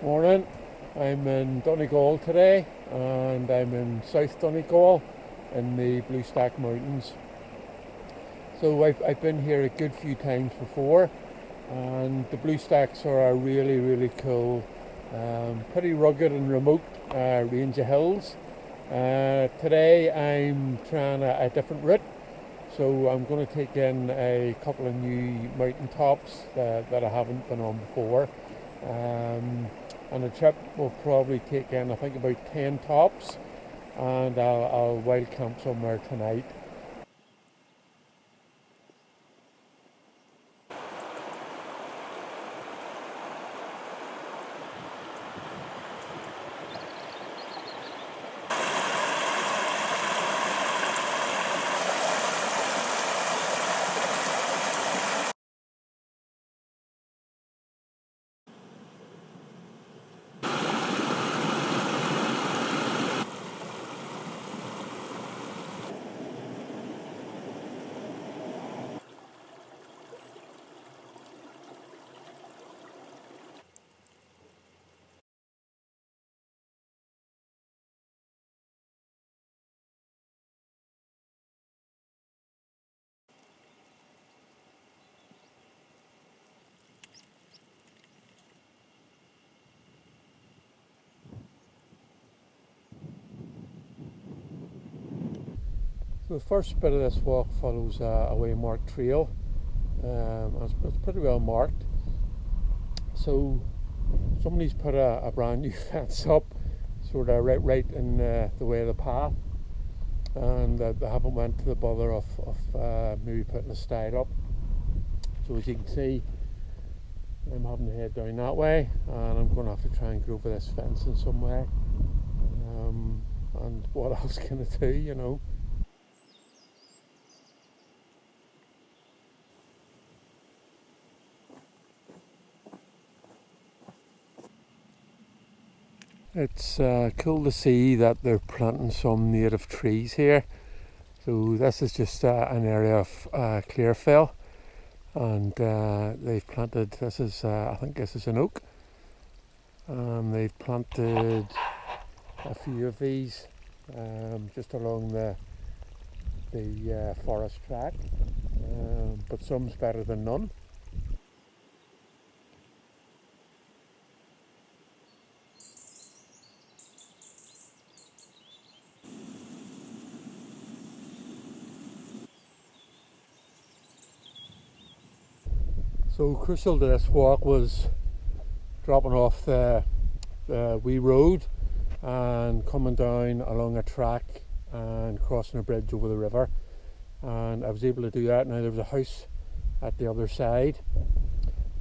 Morning. I'm in Donegal today, and I'm in South Donegal in the Bluestack Mountains. So I've been here a good few times before, and the Bluestacks are a really cool, pretty rugged and remote range of hills. Today I'm trying a different route, so I'm going to take in a couple of new mountain tops that I haven't been on before. And the trip will probably take in, I think, about 10 tops, and I'll wild camp somewhere tonight. So the first bit of this walk follows a waymarked trail. It's pretty well marked. So somebody's put a brand new fence up, sort of right in the way of the path, and they haven't went to the bother of maybe putting a stile up. So as you can see, I'm having to head down that way, and I'm going to have to try and get over this fence in some way. And what else can I do, you know? It's cool to see that they're planting some native trees here. So this is just an area of clearfill, and they've planted, this is I think this is an oak. They've planted a few of these just along the forest track, but some's better than none. So crucial to this walk was dropping off the wee road and coming down along a track and crossing a bridge over the river, and I was able to do that. Now there was a house at the other side,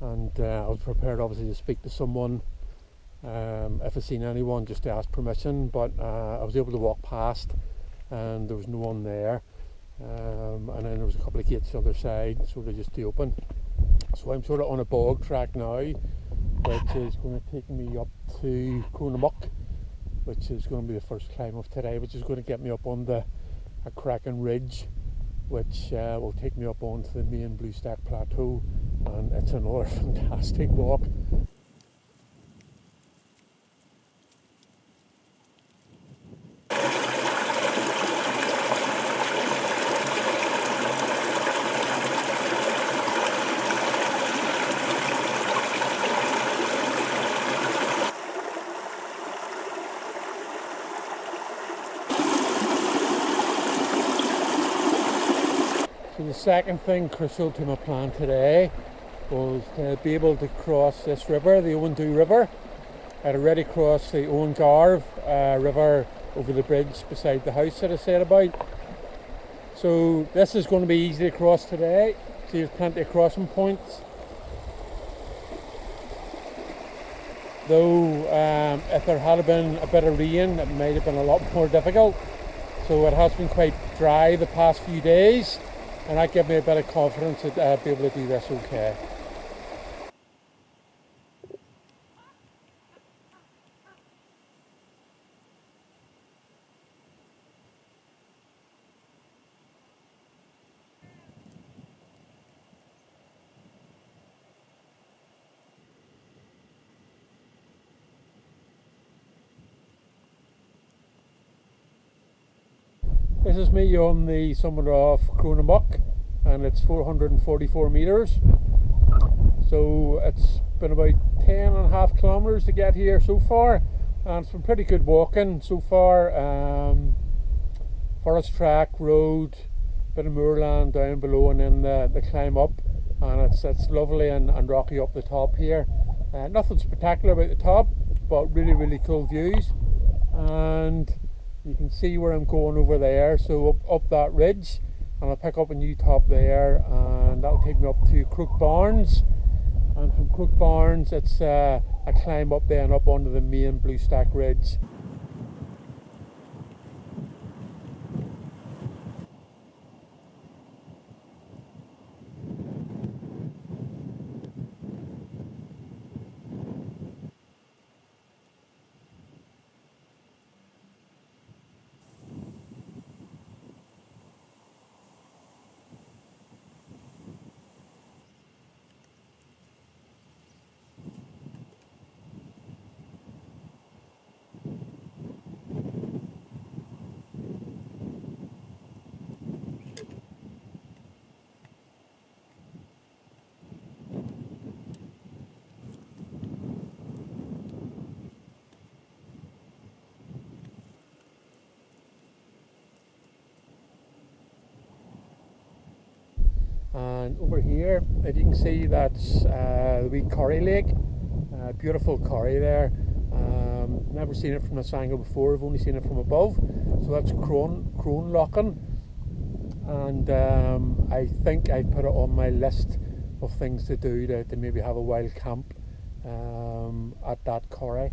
and I was prepared obviously to speak to someone if I seen anyone, just to ask permission, but I was able to walk past and there was no one there, and then there was a couple of gates the other side, sort of just to open. So I'm sort of on a bog track now, which is going to take me up to Cronenbach, which is going to be the first climb of today, which is going to get me up on a cracking ridge, which will take me up onto the main Bluestack Plateau, and it's another fantastic walk. So the second thing crucial to my plan today was to be able to cross this river, the Owen River. I'd already crossed the Owen River over the bridge beside the house that I said about. So this is going to be easy to cross today. See, there's plenty of crossing points. Though if there had been a bit of rain, it might have been a lot more difficult. So it has been quite dry the past few days, and that gave me a bit of confidence that I'd be able to do this okay. This is me on the summit of Cronenbach, and it's 444 metres. So it's been about 10.5 kilometres to get here so far, and it's been pretty good walking so far. Forest track, road, bit of moorland down below, and then the climb up, and it's lovely and rocky up the top here. Nothing spectacular about the top, but really cool views. And you can see where I'm going over there, so up that ridge, and I'll pick up a new top there, and that'll take me up to Croquebane. And from Croquebane it's a climb up there and up onto the main Blue Stack Ridge. And over here, as you can see, that's the wee Corrie Lake, beautiful Corrie there. Never seen it from this angle before, I've only seen it from above. So that's Cronenbach, and I think I've put it on my list of things to do to maybe have a wild camp at that Corrie.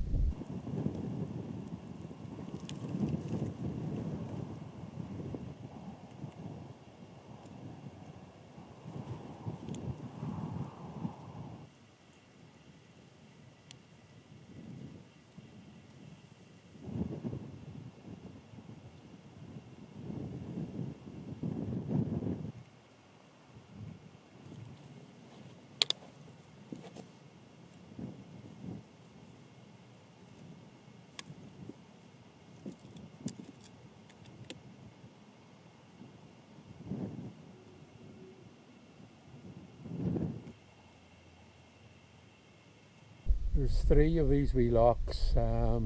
There's 3 of these wee locks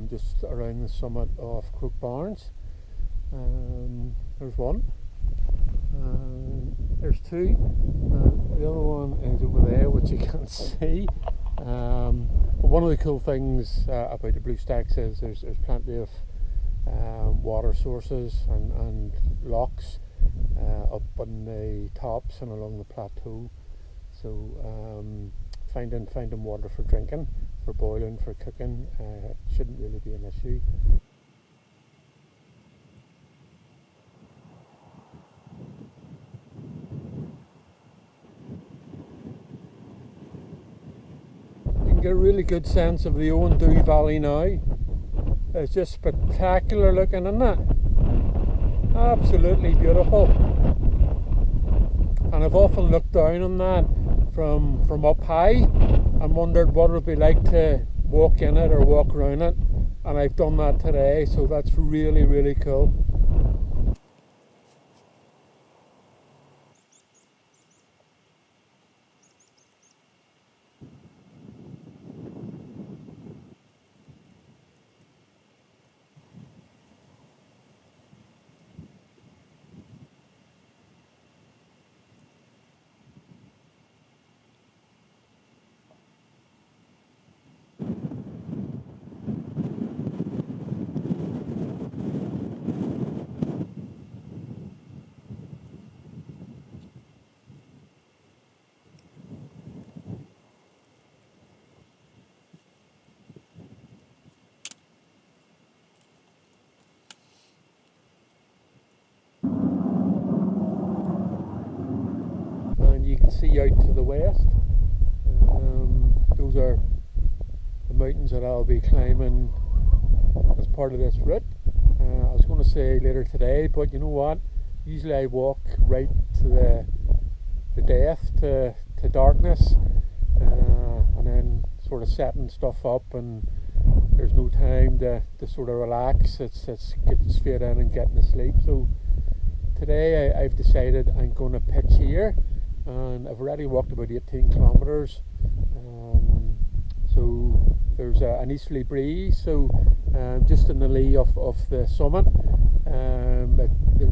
just around the summit of Croquebane. There's one, there's 2, the other one is over there, which you can't see. But one of the cool things about the Blue Stacks is there's plenty of water sources and locks up on the tops and along the plateau. So finding water for drinking, for boiling, for cooking, shouldn't really be an issue. You can get a really good sense of the Owendu Valley now. It's just spectacular looking, isn't it? Absolutely beautiful. And I've often looked down on that from up high and wondered what it would be like to walk in it or walk around it, and I've done that today, so that's really cool. You can see out to the west, those are the mountains that I'll be climbing as part of this route. I was going to say later today, but you know what, usually I walk right to the death, to darkness, and then sort of setting stuff up, and there's no time to sort of relax. It's getting straight in and getting to sleep. So today I've decided I'm going to pitch here, and I've already walked about 18 kilometres. So there's an easterly breeze, so just in the lee of the summit,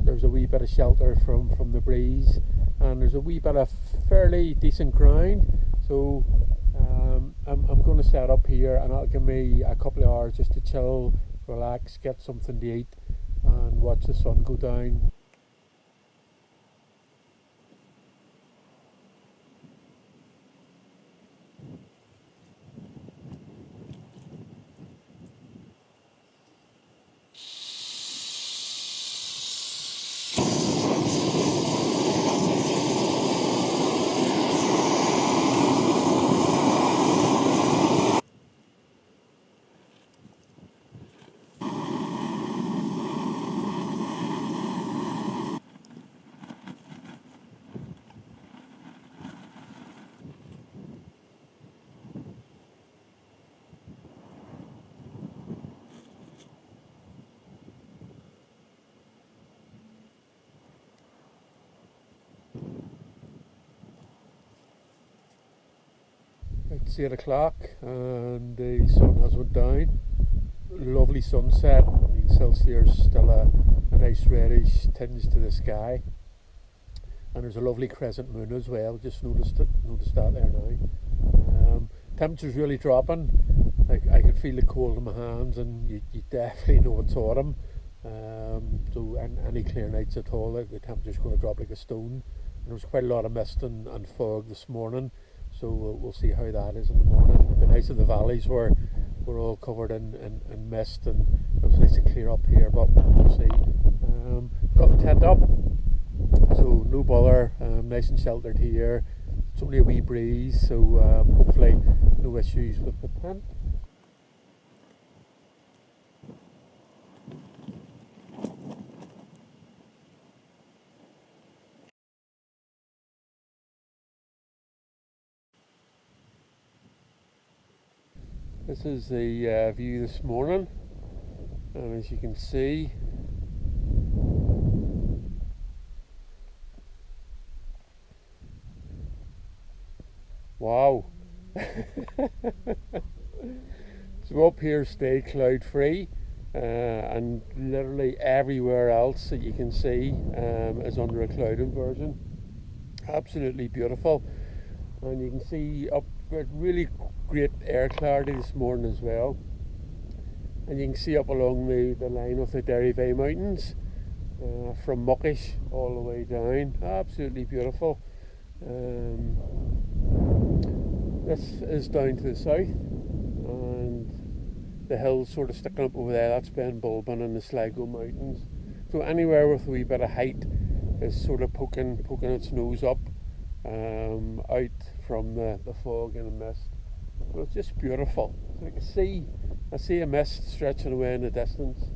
there's a wee bit of shelter from the breeze, and there's a wee bit of fairly decent ground. So I'm going to set up here, and that'll give me a couple of hours just to chill, relax, get something to eat, and watch the sun go down. It's 8 o'clock and the sun has went down. Lovely sunset. You can still see there's still a nice reddish tinge to the sky, and there's a lovely crescent moon as well. Just noticed that there now. Temperature's really dropping. I can feel the cold in my hands, and you definitely know it's autumn. So any clear nights at all, the temperature's going to drop like a stone. And there was quite a lot of mist and fog this morning, so we'll see how that is in the morning. It'd be nice if the valleys were all covered in mist, and it was nice and clear up here, but we'll see. Got the tent up, so no bother, nice and sheltered here. It's only a wee breeze, so hopefully no issues with the tent. This is the view this morning, and as you can see, wow. So up here stay cloud free, and literally everywhere else that you can see is under a cloud inversion. Absolutely beautiful, and you can see up with really great air clarity this morning as well, and you can see up along the line of the Croquebane Mountains, from Muckish all the way down. Absolutely beautiful. This is down to the south, and the hills sort of sticking up over there, that's Ben Bulbin and the Sligo Mountains. So anywhere with a wee bit of height is sort of poking its nose up out from the fog and the mist. But it's just beautiful. So I see a mist stretching away in the distance.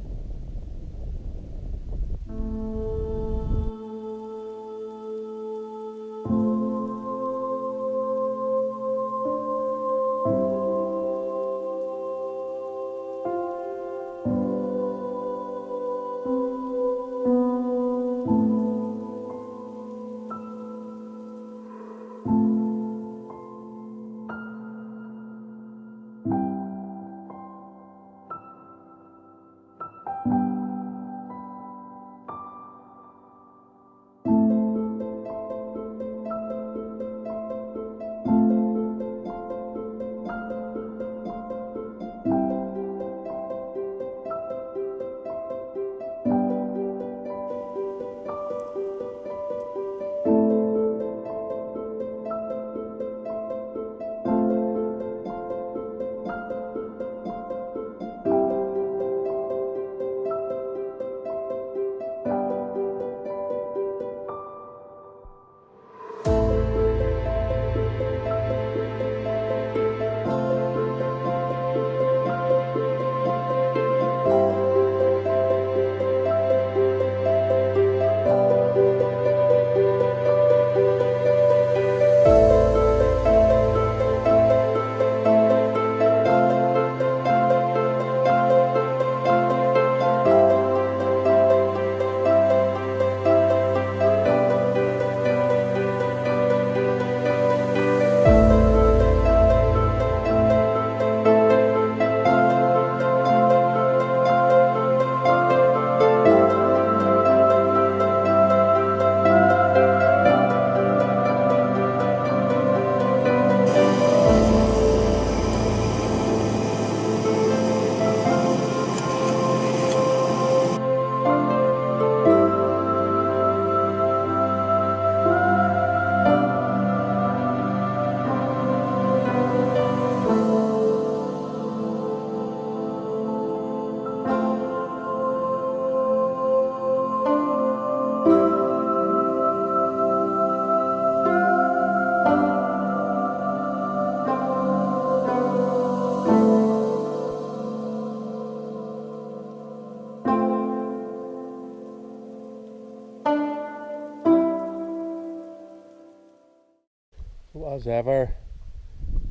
as ever,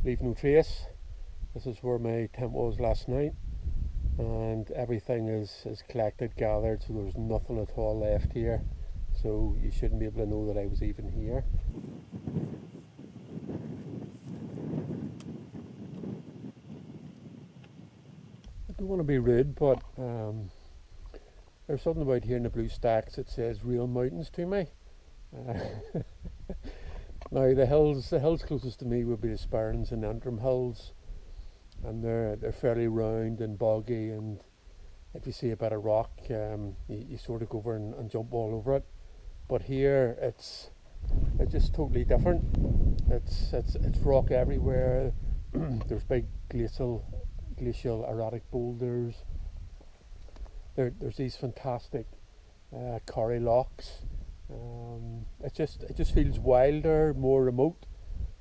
leave no trace. This is where my tent was last night, and everything is collected, gathered, so there's nothing at all left here, so you shouldn't be able to know that I was even here. I don't want to be rude, but there's something about here in the blue stacks that says real mountains to me. Now the hills closest to me would be the Sperrins and Antrim hills, and they're fairly round and boggy, and if you see a bit of rock, you sort of go over and jump all over it. But here it's just totally different. It's rock everywhere. There's big glacial erratic boulders. There's these fantastic corrie locks. It just feels wilder, more remote,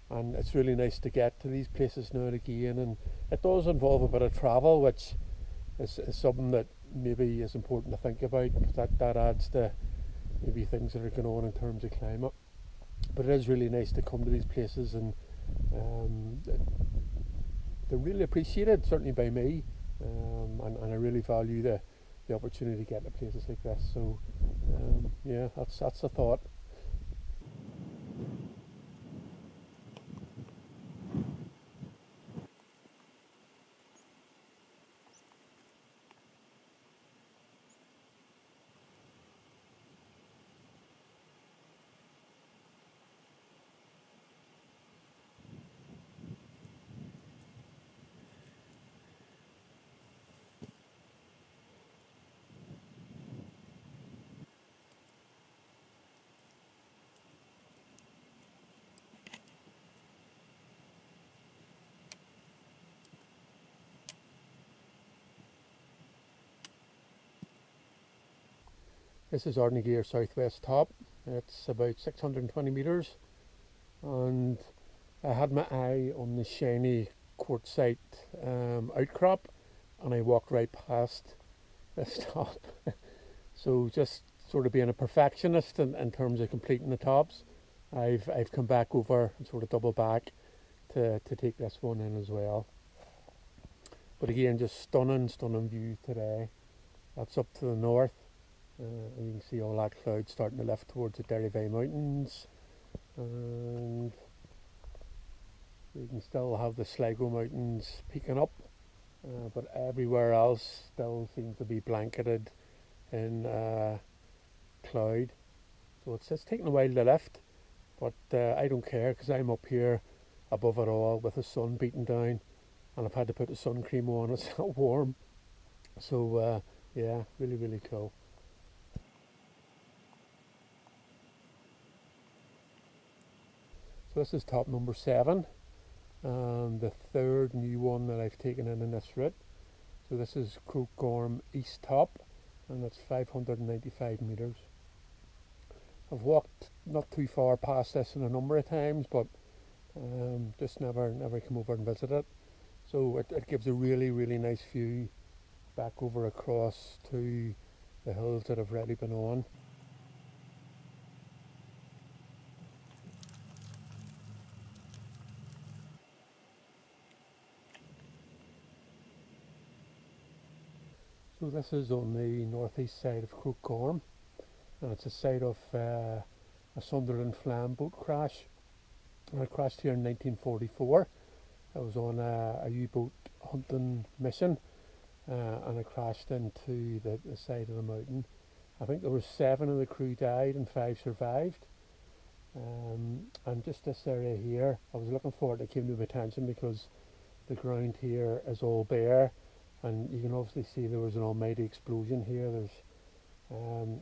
and it's really nice to get to these places now and again. And it does involve a bit of travel, which is something that maybe is important to think about, because that adds to maybe things that are going on in terms of climate. But it is really nice to come to these places, and they're really appreciated, certainly by me, and I really value the opportunity to get to places like this. So yeah, that's the thought. This is Ardnagere southwest top. It's about 620 metres, and I had my eye on the shiny quartzite outcrop, and I walked right past this top. So just sort of being a perfectionist in terms of completing the tops, I've come back over and sort of double back to take this one in as well. But again, just stunning view today. That's up to the north. And you can see all that cloud starting to lift towards the Croquem Mountains, and you can still have the Sligo Mountains peeking up, but everywhere else still seems to be blanketed in cloud. So it's taking a while to lift, but I don't care, because I'm up here above it all with the sun beating down, and I've had to put the sun cream on. It's not warm, so yeah, really cool. So this is top number 7, and the third new one that I've taken in this route. So this is Croquem East top, and it's 595 metres. I've walked not too far past this in a number of times, but just never come over and visit it. So it gives a really nice view back over across to the hills that I've already been on. So this is on the northeast side of Croquem, and it's a site of a Sunderland flam boat crash. And it crashed here in 1944. I was on a U-boat hunting mission, and it crashed into the side of the mountain. I think there were 7 of the crew died and 5 survived. And just this area here, I was looking for it, it came to my attention because the ground here is all bare, and you can obviously see there was an almighty explosion here. There's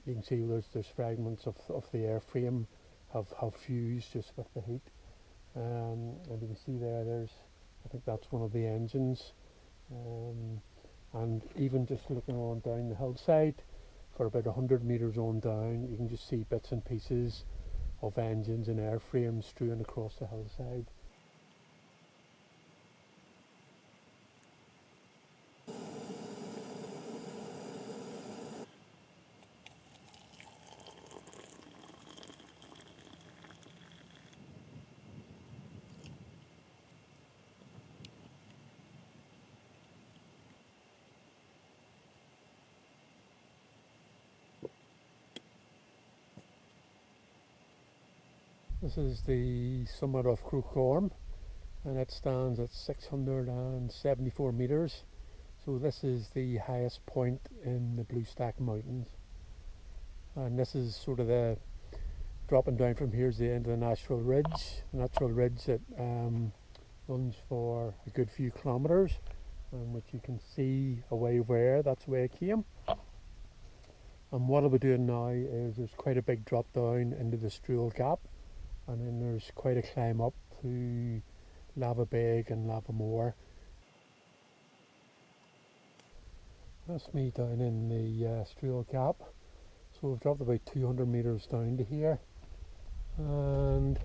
you can see there's fragments of the airframe have fused just with the heat, and you can see there's, I think that's one of the engines, and even just looking on down the hillside for about 100 metres on down, you can just see bits and pieces of engines and airframes strewn across the hillside. This is the summit of Croquem, and it stands at 674 metres. So this is the highest point in the Blue Stack Mountains. And this is sort of the dropping down from here is the end of the natural ridge. The natural ridge that runs for a good few kilometres, and which you can see away where, that's where it came. And what I'll be doing now is there's quite a big drop down into the Struel Gap, and then there's quite a climb up to Lava Beg and Lava Moor. That's me down in the Struel Gap. So we've dropped about 200 metres down to here, and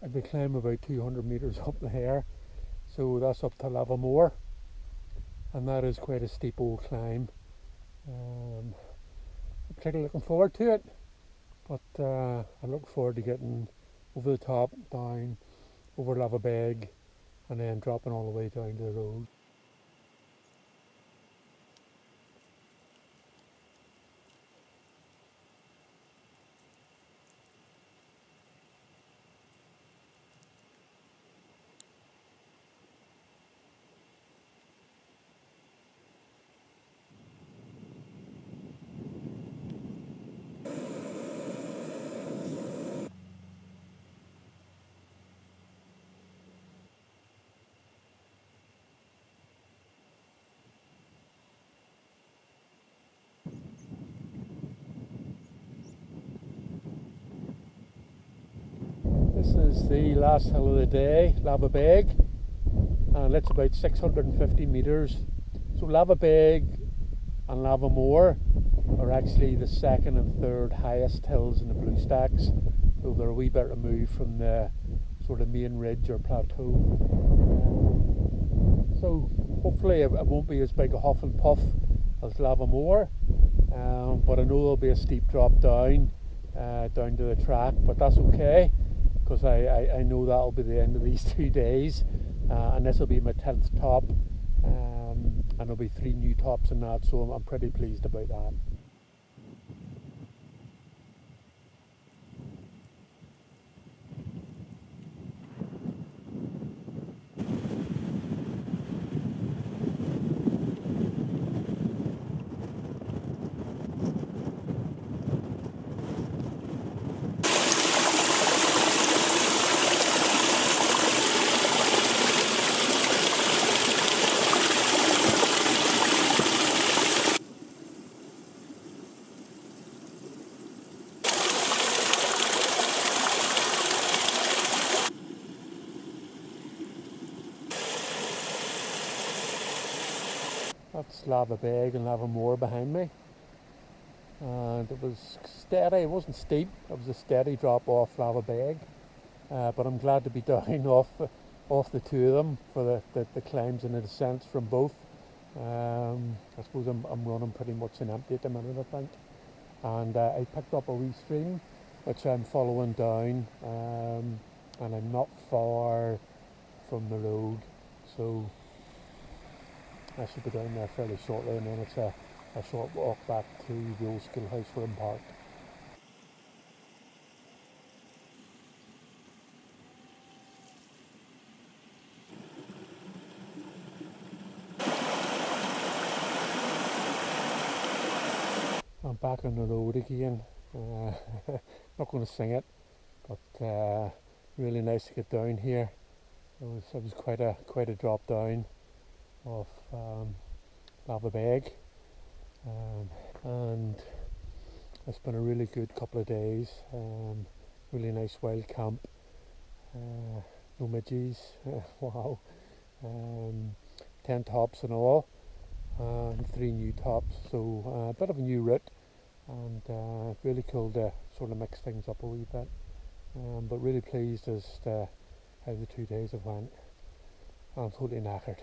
I'd be climbing about 200 metres up there. So that's up to Lava Moor, and that is quite a steep old climb. I'm particularly looking forward to it, but I look forward to getting over the top, down, over Lava Beg, and then dropping all the way down to the road. This is the last hill of the day, Lava Beg, and it's about 650 metres. So Lava Beg and Lava Moor are actually the second and third highest hills in the Blue Stacks, so they're a wee bit removed from the sort of main ridge or plateau. So hopefully it won't be as big a huff and puff as Lava Moor, but I know there'll be a steep drop down to the track, but that's okay, because I know that'll be the end of these 2 days, and this will be my 10th top, and there'll be 3 new tops in that, so I'm pretty pleased about that. That's Lava Beg and Lava Moor behind me, and it was steady. It wasn't steep, it was a steady drop off Lava Beg, but I'm glad to be down off the two of them for the climbs and the descents from both. I suppose I'm running pretty much an empty at the minute, I think, and I picked up a wee stream which I'm following down, and I'm not far from the road, so I should be down there fairly shortly, and then it's a short walk back to the old schoolhouse where I'm parked. I'm back on the road again. Not going to sing it, but really nice to get down here. It was quite a drop down of Lava Beg, and it's been a really good couple of days. Really nice wild camp, no midges, wow, 10 tops in all, and 3 new tops, so a bit of a new route, and really cool to sort of mix things up a wee bit, but really pleased as to how the 2 days have went. I'm totally knackered.